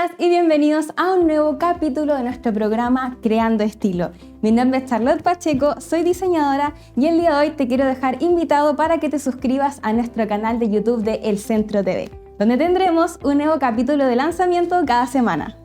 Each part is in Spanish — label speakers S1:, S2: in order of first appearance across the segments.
S1: Bienvenidas y bienvenidos a un nuevo capítulo de nuestro programa Creando Estilo. Mi nombre es Charlotte Pacheco, soy diseñadora y el día de hoy te quiero dejar invitado para que te suscribas a nuestro canal de YouTube de El Centro TV, donde tendremos un nuevo capítulo de lanzamiento cada semana.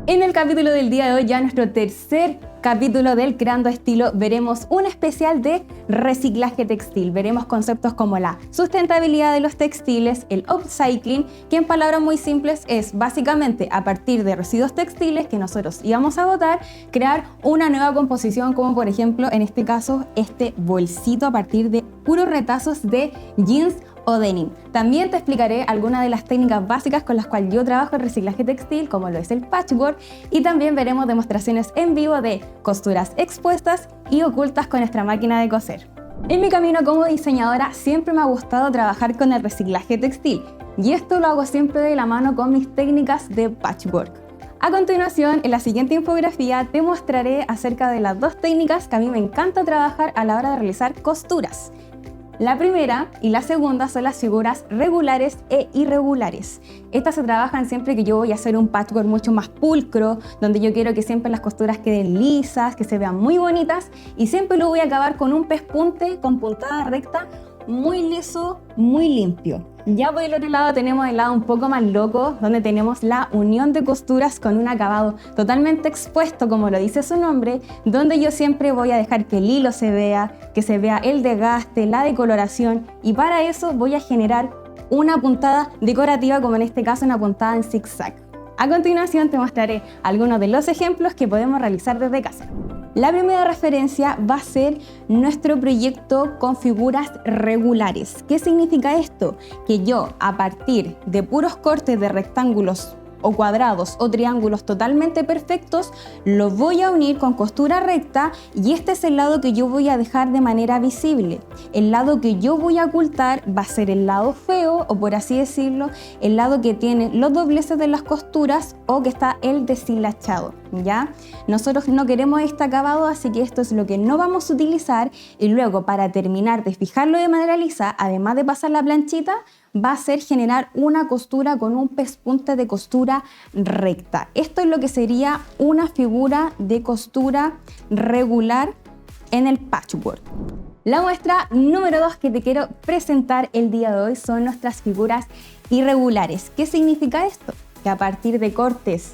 S1: En el capítulo del día de hoy, ya nuestro tercer capítulo del Creando Estilo, veremos un especial de reciclaje textil. Veremos conceptos como la sustentabilidad de los textiles, el upcycling, que en palabras muy simples es básicamente a partir de residuos textiles que nosotros íbamos a botar, crear una nueva composición, como por ejemplo en este caso este bolsito a partir de puros retazos de jeans o denim. También te explicaré algunas de las técnicas básicas con las cuales yo trabajo en reciclaje textil, como lo es el patchwork, y también veremos demostraciones en vivo de costuras expuestas y ocultas con nuestra máquina de coser. En mi camino como diseñadora siempre me ha gustado trabajar con el reciclaje textil, y esto lo hago siempre de la mano con mis técnicas de patchwork. A continuación, en la siguiente infografía te mostraré acerca de las dos técnicas que a mí me encanta trabajar a la hora de realizar costuras. La primera y la segunda son las figuras regulares e irregulares. Estas se trabajan siempre que yo voy a hacer un patchwork mucho más pulcro, donde yo quiero que siempre las costuras queden lisas, que se vean muy bonitas, y siempre lo voy a acabar con un pespunte con puntada recta, muy liso, muy limpio. Ya por el otro lado tenemos el lado un poco más loco, donde tenemos la unión de costuras con un acabado totalmente expuesto, como lo dice su nombre, donde yo siempre voy a dejar que el hilo se vea, que se vea el desgaste, la decoloración, y para eso voy a generar una puntada decorativa, como en este caso una puntada en zigzag. A continuación te mostraré algunos de los ejemplos que podemos realizar desde casa. La primera referencia va a ser nuestro proyecto con figuras regulares. ¿Qué significa esto? Que yo, a partir de puros cortes de rectángulos o cuadrados o triángulos totalmente perfectos, los voy a unir con costura recta, y este es el lado que yo voy a dejar de manera visible. El lado que yo voy a ocultar va a ser el lado feo, o por así decirlo, el lado que tiene los dobleces de las costuras o que está el deshilachado, ¿ya? Nosotros no queremos este acabado, así que esto es lo que no vamos a utilizar, y luego para terminar de fijarlo de manera lisa, además de pasar la planchita, va a ser generar una costura con un pespunte de costura recta. Esto es lo que sería una figura de costura regular en el patchwork. La muestra número 2 que te quiero presentar el día de hoy son nuestras figuras irregulares. ¿Qué significa esto? Que a partir de cortes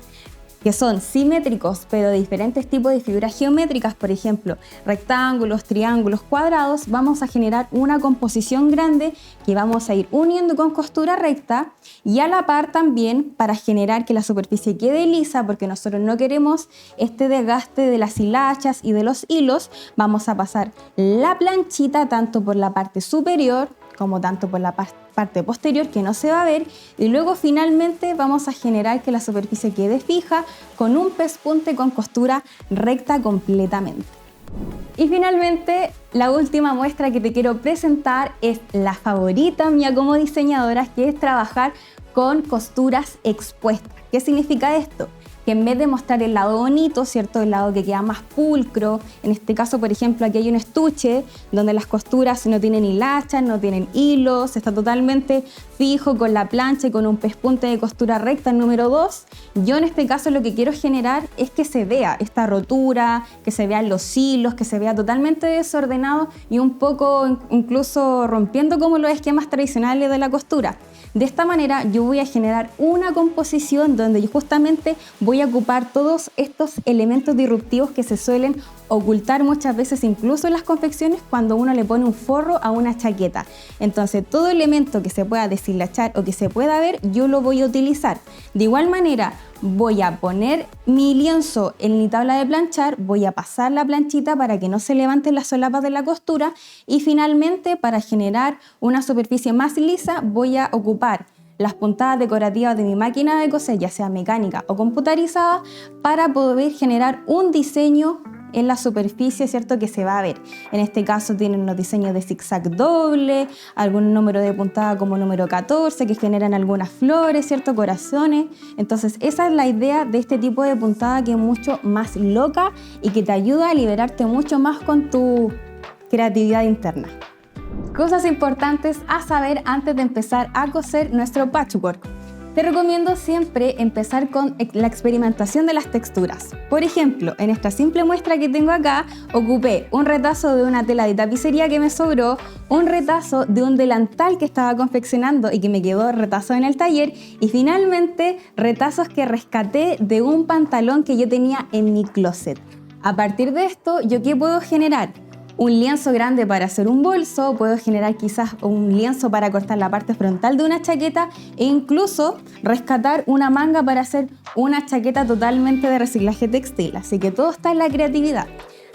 S1: que son simétricos, pero de diferentes tipos de figuras geométricas, por ejemplo, rectángulos, triángulos, cuadrados, vamos a generar una composición grande que vamos a ir uniendo con costura recta, y a la par también para generar que la superficie quede lisa, porque nosotros no queremos este desgaste de las hilachas y de los hilos. Vamos a pasar la planchita tanto por la parte superior como tanto por la parte posterior, que no se va a ver, y luego finalmente vamos a generar que la superficie quede fija con un pespunte con costura recta completamente. Y finalmente, la última muestra que te quiero presentar es la favorita mía como diseñadora, que es trabajar con costuras expuestas. ¿Qué significa esto? Que en vez de mostrar el lado bonito, ¿cierto? El lado que queda más pulcro, en este caso, por ejemplo, aquí hay un estuche donde las costuras no tienen hilachas, no tienen hilos, está totalmente fijo con la plancha y con un pespunte de costura recta, el número 2. Yo en este caso lo que quiero generar es que se vea esta rotura, que se vean los hilos, que se vea totalmente desordenado y un poco incluso rompiendo como los esquemas tradicionales de la costura. De esta manera yo voy a generar una composición donde yo justamente voy a ocupar todos estos elementos disruptivos que se suelen ocultar muchas veces incluso en las confecciones cuando uno le pone un forro a una chaqueta. Entonces todo elemento que se pueda deshilachar o que se pueda ver, yo lo voy a utilizar. De igual manera, voy a poner mi lienzo en mi tabla de planchar, voy a pasar la planchita para que no se levanten las solapas de la costura, y finalmente, para generar una superficie más lisa, voy a ocupar las puntadas decorativas de mi máquina de coser, ya sea mecánica o computarizada, para poder generar un diseño en la superficie, ¿cierto? Que se va a ver. En este caso tienen unos diseños de zigzag doble, algún número de puntada como número 14 que generan algunas flores, ¿cierto? Corazones. Entonces esa es la idea de este tipo de puntada, que es mucho más loca y que te ayuda a liberarte mucho más con tu creatividad interna. Cosas importantes a saber antes de empezar a coser nuestro patchwork. Te recomiendo siempre empezar con la experimentación de las texturas. Por ejemplo, en esta simple muestra que tengo acá, ocupé un retazo de una tela de tapicería que me sobró, un retazo de un delantal que estaba confeccionando y que me quedó retazo en el taller, y finalmente retazos que rescaté de un pantalón que yo tenía en mi closet. A partir de esto, ¿yo qué puedo generar? Un lienzo grande para hacer un bolso, puedo generar quizás un lienzo para cortar la parte frontal de una chaqueta e incluso rescatar una manga para hacer una chaqueta totalmente de reciclaje textil. Así que todo está en la creatividad.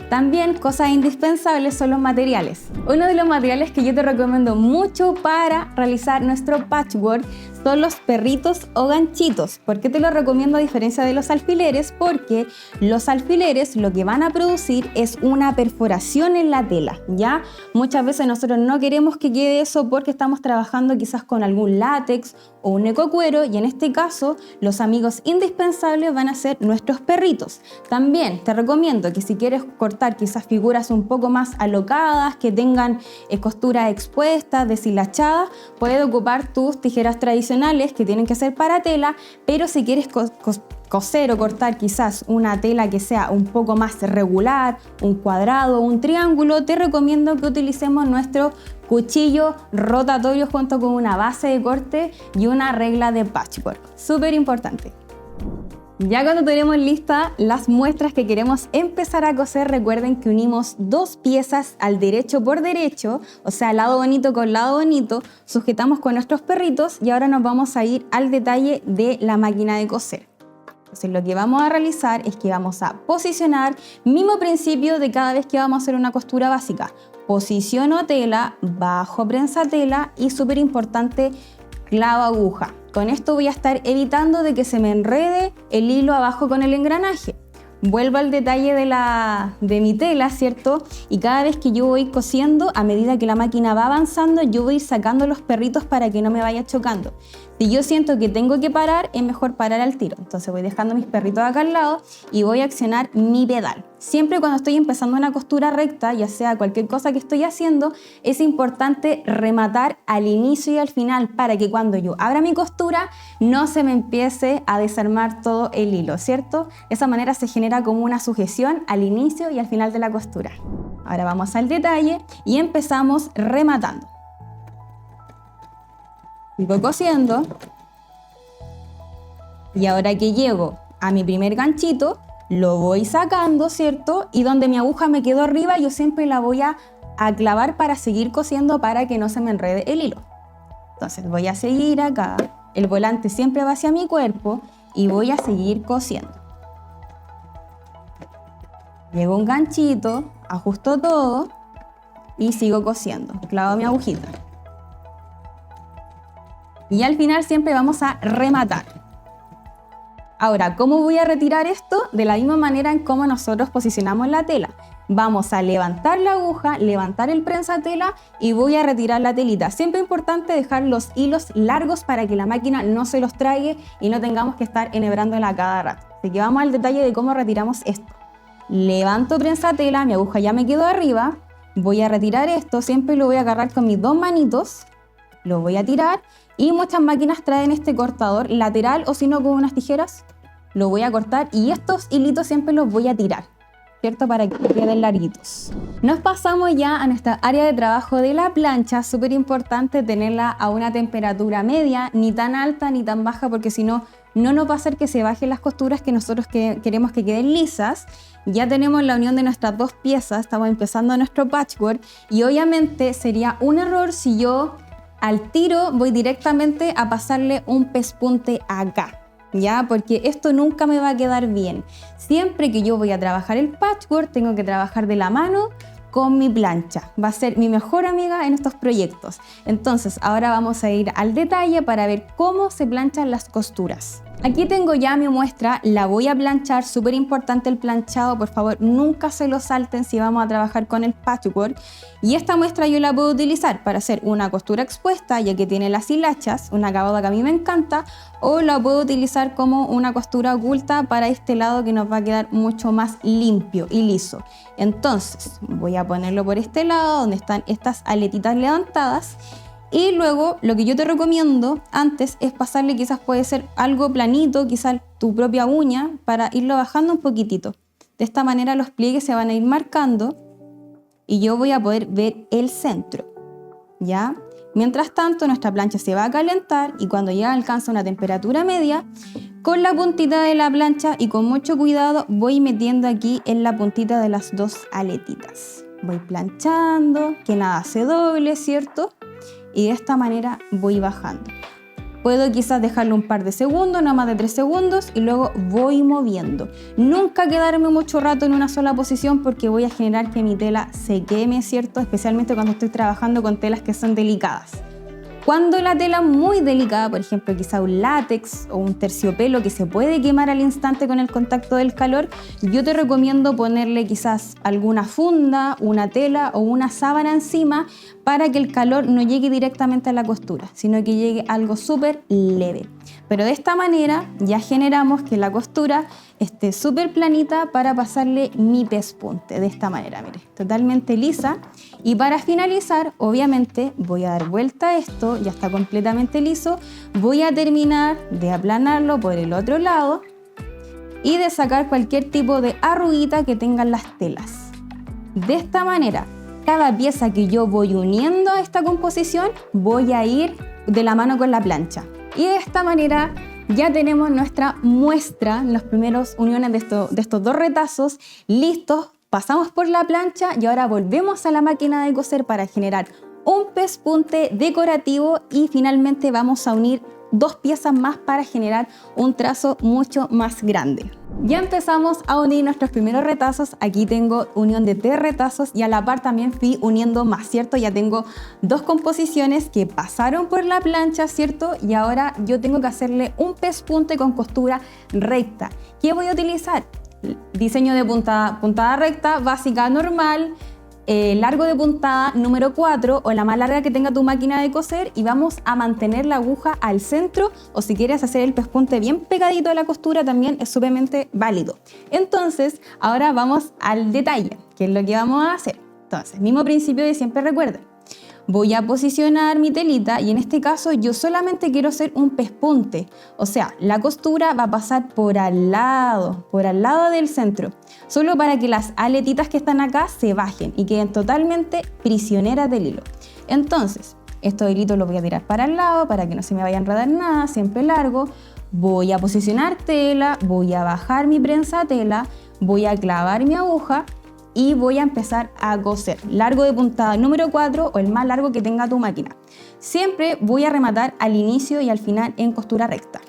S1: También cosas indispensables son los materiales. Uno de los materiales que yo te recomiendo mucho para realizar nuestro patchwork son los perritos o ganchitos. ¿Por qué te lo recomiendo a diferencia de los alfileres? Porque los alfileres lo que van a producir es una perforación en la tela, ¿ya? Muchas veces nosotros no queremos que quede eso porque estamos trabajando quizás con algún látex o un ecocuero, y en este caso los amigos indispensables van a ser nuestros perritos. También te recomiendo que si quieres cortar quizás figuras un poco más alocadas, que tengan costuras expuestas, deshilachadas, puedes ocupar tus tijeras tradicionales que tienen que ser para tela, pero si quieres coser o cortar quizás una tela que sea un poco más regular, un cuadrado, un triángulo, te recomiendo que utilicemos nuestro cuchillo rotatorio junto con una base de corte y una regla de patchwork. Súper importante. Ya cuando tenemos listas las muestras que queremos empezar a coser, recuerden que unimos dos piezas al derecho por derecho, o sea, lado bonito con lado bonito, sujetamos con nuestros perritos y ahora nos vamos a ir al detalle de la máquina de coser. Entonces lo que vamos a realizar es que vamos a posicionar, mismo principio de cada vez que vamos a hacer una costura básica. Posiciono tela, bajo prensa tela y súper importante, clavo aguja. Con esto voy a estar evitando de que se me enrede el hilo abajo con el engranaje. Vuelvo al detalle de mi tela, ¿cierto? Y cada vez que yo voy cosiendo, a medida que la máquina va avanzando, yo voy a ir sacando los perritos para que no me vaya chocando. Si yo siento que tengo que parar, es mejor parar al tiro. Entonces voy dejando mis perritos acá al lado y voy a accionar mi pedal. Siempre cuando estoy empezando una costura recta, ya sea cualquier cosa que estoy haciendo, es importante rematar al inicio y al final para que cuando yo abra mi costura no se me empiece a desarmar todo el hilo, ¿cierto? De esa manera se genera como una sujeción al inicio y al final de la costura. Ahora vamos al detalle y empezamos rematando. Sigo cosiendo y ahora que llego a mi primer ganchito, lo voy sacando, ¿cierto? Y donde mi aguja me quedó arriba, yo siempre la voy a clavar para seguir cosiendo para que no se me enrede el hilo. Entonces voy a seguir acá, el volante siempre va hacia mi cuerpo y voy a seguir cosiendo. Llego a un ganchito, ajusto todo y sigo cosiendo. Clavo mi agujita. Y al final siempre vamos a rematar. Ahora, ¿cómo voy a retirar esto? De la misma manera en cómo nosotros posicionamos la tela. Vamos a levantar la aguja, levantar el prensatela y voy a retirar la telita. Siempre es importante dejar los hilos largos para que la máquina no se los trague y no tengamos que estar enhebrándola a cada rato. Así que vamos al detalle de cómo retiramos esto. Levanto prensatela, mi aguja ya me quedó arriba. Voy a retirar esto, siempre lo voy a agarrar con mis dos manitos. Lo voy a tirar y muchas máquinas traen este cortador lateral o si no con unas tijeras. Lo voy a cortar y estos hilitos siempre los voy a tirar, ¿cierto? Para que queden larguitos. Nos pasamos ya a nuestra área de trabajo de la plancha. Súper importante tenerla a una temperatura media, ni tan alta ni tan baja, porque si no, no nos va a hacer que se bajen las costuras que nosotros queremos que queden lisas. Ya tenemos la unión de nuestras dos piezas, estamos empezando nuestro patchwork y obviamente sería un error si yo al tiro voy directamente a pasarle un pespunte acá, ¿ya? Porque esto nunca me va a quedar bien. Siempre que yo voy a trabajar el patchwork, tengo que trabajar de la mano con mi plancha. Va a ser mi mejor amiga en estos proyectos. Entonces, ahora vamos a ir al detalle para ver cómo se planchan las costuras. Aquí tengo ya mi muestra, la voy a planchar, súper importante el planchado, por favor nunca se lo salten si vamos a trabajar con el patchwork. Y esta muestra yo la puedo utilizar para hacer una costura expuesta, ya que tiene las hilachas, un acabado que a mí me encanta, o la puedo utilizar como una costura oculta para este lado que nos va a quedar mucho más limpio y liso. Entonces voy a ponerlo por este lado donde están estas aletitas levantadas Y luego lo que yo te recomiendo antes es pasarle, quizás puede ser algo planito, quizás tu propia uña, para irlo bajando un poquitito. De esta manera los pliegues se van a ir marcando y yo voy a poder ver el centro, ¿ya? Mientras tanto, nuestra plancha se va a calentar y cuando ya alcanza una temperatura media, con la puntita de la plancha y con mucho cuidado voy metiendo aquí en la puntita de las dos aletitas. Voy planchando, que nada se doble, ¿cierto? Y de esta manera voy bajando. Puedo quizás dejarlo un par de segundos, no más de 3 segundos, y luego voy moviendo. Nunca quedarme mucho rato en una sola posición porque voy a generar que mi tela se queme, ¿cierto? Especialmente cuando estoy trabajando con telas que son delicadas. Cuando la tela es muy delicada, por ejemplo, quizá un látex o un terciopelo que se puede quemar al instante con el contacto del calor, yo te recomiendo ponerle quizás alguna funda, una tela o una sábana encima para que el calor no llegue directamente a la costura, sino que llegue algo súper leve. Pero de esta manera ya generamos que la costura esté súper planita para pasarle mi pespunte. De esta manera, mire, totalmente lisa. Y para finalizar, obviamente, voy a dar vuelta a esto, ya está completamente liso. Voy a terminar de aplanarlo por el otro lado y de sacar cualquier tipo de arruguita que tengan las telas. De esta manera, cada pieza que yo voy uniendo a esta composición, voy a ir de la mano con la plancha. Y de esta manera ya tenemos nuestra muestra, las primeras uniones de estos dos retazos listos. Pasamos por la plancha y ahora volvemos a la máquina de coser para generar un pespunte decorativo y finalmente vamos a unir dos piezas más para generar un trazo mucho más grande. Ya empezamos a unir nuestros primeros retazos. Aquí tengo unión de 3 retazos y a la par también fui uniendo más, ¿cierto? Ya tengo 2 composiciones que pasaron por la plancha, ¿cierto? Y ahora yo tengo que hacerle un pespunte con costura recta. ¿Qué voy a utilizar? Diseño de puntada recta, básica normal, largo de puntada número 4 o la más larga que tenga tu máquina de coser, y vamos a mantener la aguja al centro, o si quieres hacer el pespunte bien pegadito a la costura también es sumamente válido. Entonces ahora vamos al detalle, que es lo que vamos a hacer. Entonces, mismo principio de siempre, recuerden. Voy a posicionar mi telita y en este caso yo solamente quiero hacer un pespunte, o sea, la costura va a pasar por al lado del centro, solo para que las aletitas que están acá se bajen y queden totalmente prisioneras del hilo. Entonces, estos hilitos los voy a tirar para el lado para que no se me vaya a enredar nada, siempre largo. Voy a posicionar tela, voy a bajar mi prensa tela, voy a clavar mi aguja y voy a empezar a coser. Largo de puntada número 4 o el más largo que tenga tu máquina. Siempre voy a rematar al inicio y al final en costura recta.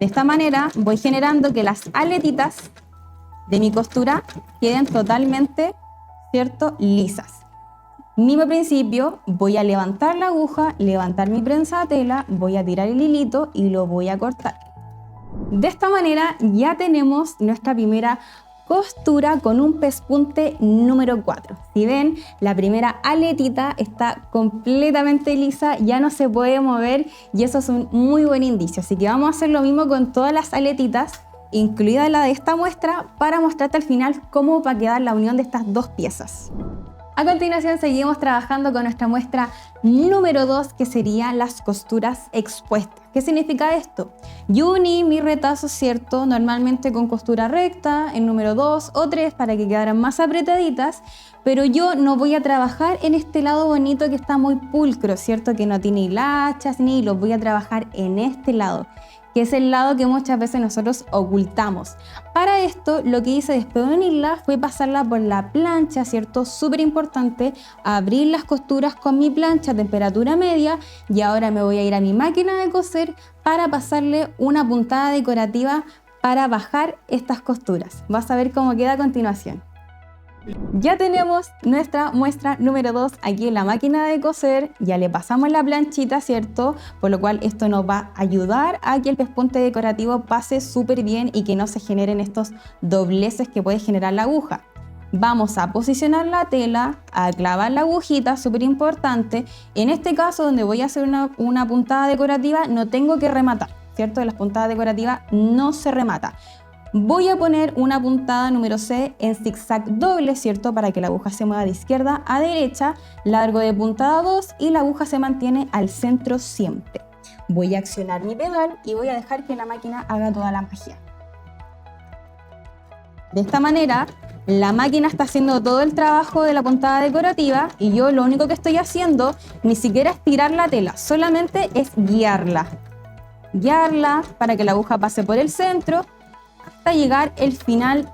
S1: De esta manera voy generando que las aletitas de mi costura queden totalmente, ¿cierto?, lisas. Mismo principio, voy a levantar la aguja, levantar mi prensa de tela, voy a tirar el hilito y lo voy a cortar. De esta manera ya tenemos nuestra primera costura con un pespunte número 4. Si ven, la primera aletita está completamente lisa, ya no se puede mover y eso es un muy buen indicio. Así que vamos a hacer lo mismo con todas las aletitas, incluida la de esta muestra, para mostrarte al final cómo va a quedar la unión de estas dos piezas. A continuación seguimos trabajando con nuestra muestra número 2, que serían las costuras expuestas. ¿Qué significa esto? Yo uní mi retazo, ¿cierto?, normalmente con costura recta, en número 2 o 3 para que quedaran más apretaditas, pero yo no voy a trabajar en este lado bonito que está muy pulcro, ¿cierto?, que no tiene hilachas ni hilos. Voy a trabajar en este lado, que es el lado que muchas veces nosotros ocultamos. Para esto, lo que hice después de unirla fue pasarla por la plancha, ¿cierto? Súper importante, abrir las costuras con mi plancha a temperatura media, y ahora me voy a ir a mi máquina de coser para pasarle una puntada decorativa para bajar estas costuras. Vas a ver cómo queda a continuación. Ya tenemos nuestra muestra número 2 aquí en la máquina de coser, ya le pasamos la planchita, ¿cierto? Por lo cual esto nos va a ayudar a que el pespunte decorativo pase súper bien y que no se generen estos dobleces que puede generar la aguja. Vamos a posicionar la tela, a clavar la agujita, súper importante. En este caso, donde voy a hacer una puntada decorativa, no tengo que rematar, ¿cierto? En las puntadas decorativas no se remata. Voy a poner una puntada número C en zigzag doble, ¿cierto? Para que la aguja se mueva de izquierda a derecha, largo de puntada 2 y la aguja se mantiene al centro siempre. Voy a accionar mi pedal y voy a dejar que la máquina haga toda la magia. De esta manera, la máquina está haciendo todo el trabajo de la puntada decorativa y yo lo único que estoy haciendo ni siquiera es tirar la tela, solamente es guiarla. Guiarla para que la aguja pase por el centro hasta llegar el final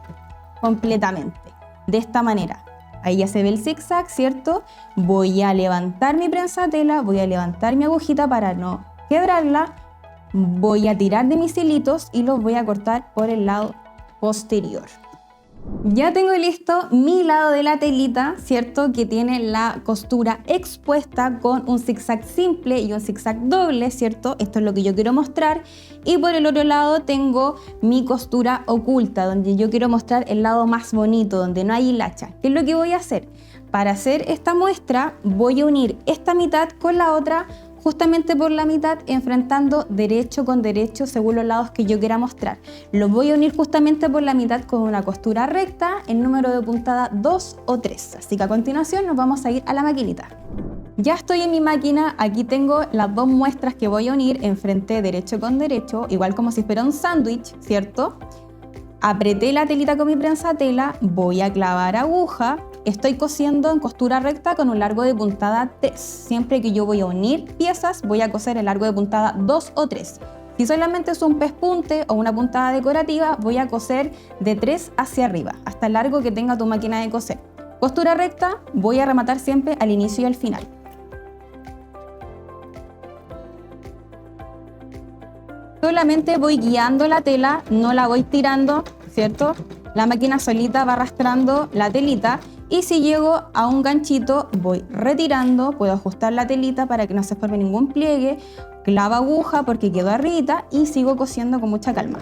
S1: completamente. De esta manera, ahí ya se ve el zigzag, ¿cierto? Voy a levantar mi prensatela, voy a levantar mi agujita para no quebrarla, voy a tirar de mis hilitos y los voy a cortar por el lado posterior. Ya tengo listo mi lado de la telita, ¿cierto? Que tiene la costura expuesta con un zigzag simple y un zigzag doble, ¿cierto? Esto es lo que yo quiero mostrar. Y por el otro lado tengo mi costura oculta, donde yo quiero mostrar el lado más bonito, donde no hay hilacha. ¿Qué es lo que voy a hacer? Para hacer esta muestra voy a unir esta mitad con la otra, justamente por la mitad, enfrentando derecho con derecho según los lados que yo quiera mostrar. Los voy a unir justamente por la mitad con una costura recta en número de puntada 2 o 3. Así que a continuación nos vamos a ir a la maquinita. Ya estoy en mi máquina, aquí tengo las dos muestras que voy a unir enfrente derecho con derecho, igual como si fuera un sándwich, ¿cierto? Apreté la telita con mi prensatela, voy a clavar aguja. Estoy cosiendo en costura recta con un largo de puntada 3. Siempre que yo voy a unir piezas, voy a coser el largo de puntada 2 o 3. Si solamente es un pespunte o una puntada decorativa, voy a coser de 3 hacia arriba, hasta el largo que tenga tu máquina de coser. Costura recta, voy a rematar siempre al inicio y al final. Solamente voy guiando la tela, no la voy tirando, ¿cierto? La máquina solita va arrastrando la telita. Y si llego a un ganchito, voy retirando, puedo ajustar la telita para que no se forme ningún pliegue, clavo aguja porque quedó arribita y sigo cosiendo con mucha calma.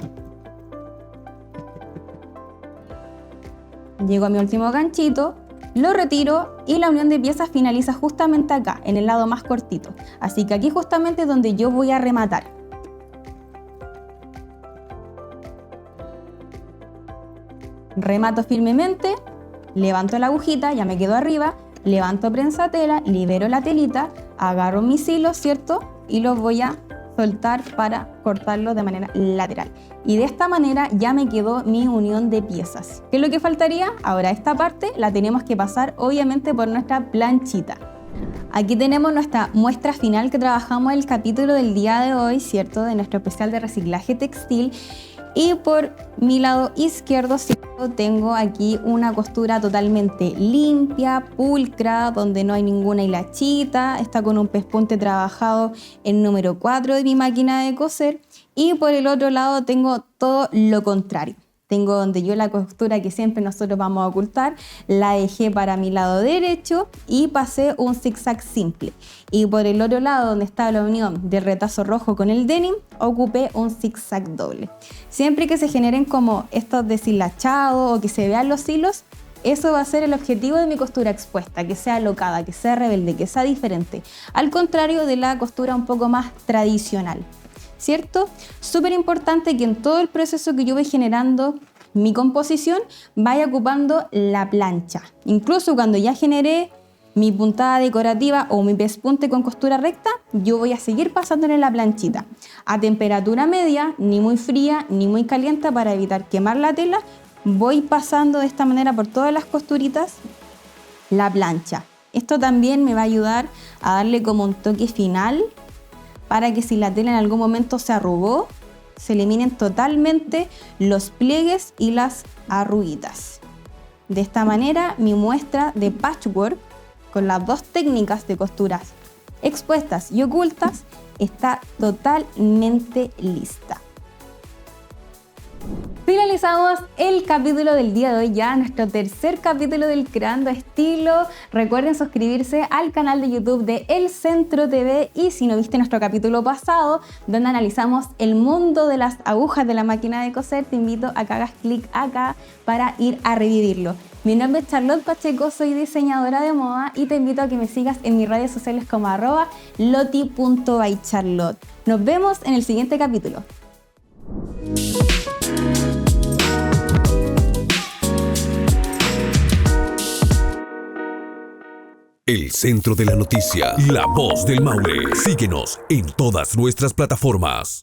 S1: Llego a mi último ganchito, lo retiro y la unión de piezas finaliza justamente acá, en el lado más cortito. Así que aquí justamente es donde yo voy a rematar. Remato firmemente. Levanto la agujita, ya me quedo arriba, levanto prensatela, libero la telita, agarro mis hilos, ¿cierto? Y los voy a soltar para cortarlo de manera lateral. Y de esta manera ya me quedó mi unión de piezas. ¿Qué es lo que faltaría? Ahora esta parte la tenemos que pasar obviamente por nuestra planchita. Aquí tenemos nuestra muestra final que trabajamos el capítulo del día de hoy, ¿cierto? De nuestro especial de reciclaje textil. Y por mi lado izquierdo tengo aquí una costura totalmente limpia, pulcra, donde no hay ninguna hilachita. Está con un pespunte trabajado en número 4 de mi máquina de coser. Y por el otro lado tengo todo lo contrario. Tengo donde yo la costura que siempre nosotros vamos a ocultar, la dejé para mi lado derecho y pasé un zigzag simple. Y por el otro lado, donde está la unión del retazo rojo con el denim, ocupé un zigzag doble. Siempre que se generen como estos deshilachados o que se vean los hilos, eso va a ser el objetivo de mi costura expuesta, que sea locada, que sea rebelde, que sea diferente. Al contrario de la costura un poco más tradicional. ¿Cierto? Súper importante que en todo el proceso que yo voy generando mi composición vaya ocupando la plancha. Incluso cuando ya generé mi puntada decorativa o mi pespunte con costura recta, yo voy a seguir pasándole la planchita a temperatura media, ni muy fría ni muy caliente para evitar quemar la tela. Voy pasando de esta manera por todas las costuritas la plancha. Esto también me va a ayudar a darle como un toque final para que si la tela en algún momento se arrugó, se eliminen totalmente los pliegues y las arruguitas. De esta manera, mi muestra de patchwork con las dos técnicas de costuras expuestas y ocultas está totalmente lista. Finalizamos el capítulo del día de hoy, ya nuestro tercer capítulo del Creando Estilo. Recuerden suscribirse al canal de YouTube de El Centro TV y si no viste nuestro capítulo pasado, donde analizamos el mundo de las agujas de la máquina de coser, te invito a que hagas clic acá para ir a revivirlo. Mi nombre es Charlotte Pacheco, soy diseñadora de moda y te invito a que me sigas en mis redes sociales como @loti.bycharlotte. Nos vemos en el siguiente capítulo.
S2: El centro de la noticia, la voz del Maule. Síguenos en todas nuestras plataformas.